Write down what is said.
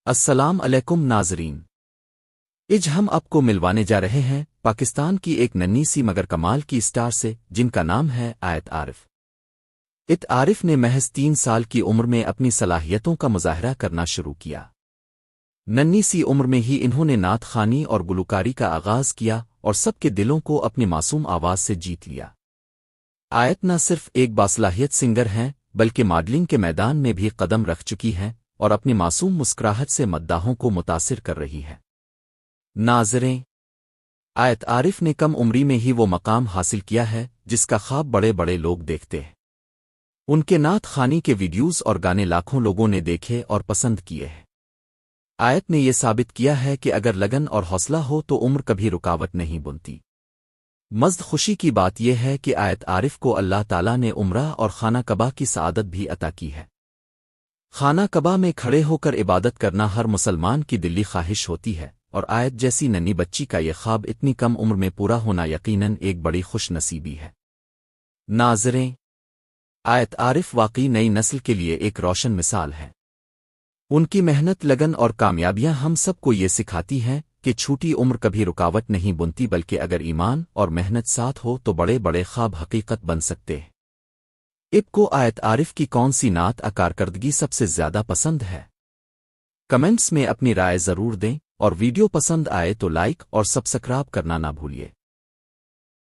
السلام علیکم ناظرین، ہم آپ کو ملوانے جا رہے ہیں پاکستان کی ایک ننھی سی مگر کمال کی اسٹار سے جن کا نام ہے آیت عارف۔ عارف نے محض 3 سال کی عمر میں اپنی صلاحیتوں کا مظاہرہ کرنا شروع کیا۔ ننھی سی عمر میں ہی انہوں نے نعت خوانی اور گلوکاری کا آغاز کیا اور سب کے دلوں کو اپنی معصوم آواز سے جیت لیا۔ آیت نہ صرف ایک باصلاحیت سنگر ہیں بلکہ ماڈلنگ کے میدان میں بھی قدم رکھ چکی ہیں اور اپنی معصوم مسکراہٹ سے مداحوں کو متاثر کر رہی ہے۔ ناظرین، آیت عارف نے کم عمری میں ہی وہ مقام حاصل کیا ہے جس کا خواب بڑے بڑے لوگ دیکھتے ہیں۔ ان کے نعت خوانی کے ویڈیوز اور گانے لاکھوں لوگوں نے دیکھے اور پسند کیے ہیں۔ آیت نے یہ ثابت کیا ہے کہ اگر لگن اور حوصلہ ہو تو عمر کبھی رکاوٹ نہیں بنتی۔ مزد خوشی کی بات یہ ہے کہ آیت عارف کو اللہ تعالیٰ نے عمرہ اور خانہ کعبہ کی سعادت بھی عطا کی ہے۔ خانہ کعبہ میں کھڑے ہو کر عبادت کرنا ہر مسلمان کی دلی خواہش ہوتی ہے، اور آیت جیسی ننھی بچی کا یہ خواب اتنی کم عمر میں پورا ہونا یقیناً ایک بڑی خوش نصیبی ہے۔ ناظرین، آیت عارف واقعی نئی نسل کے لیے ایک روشن مثال ہے۔ ان کی محنت، لگن اور کامیابیاں ہم سب کو یہ سکھاتی ہیں کہ چھوٹی عمر کبھی رکاوٹ نہیں بنتی، بلکہ اگر ایمان اور محنت ساتھ ہو تو بڑے بڑے خواب حقیقت بن سکتے ہیں۔ آپ کو آیت عارف کی کون سی نعت کارکردگی سب سے زیادہ پسند ہے؟ کمنٹس میں اپنی رائے ضرور دیں، اور ویڈیو پسند آئے تو لائک اور سبسکرائب کرنا نہ بھولیے۔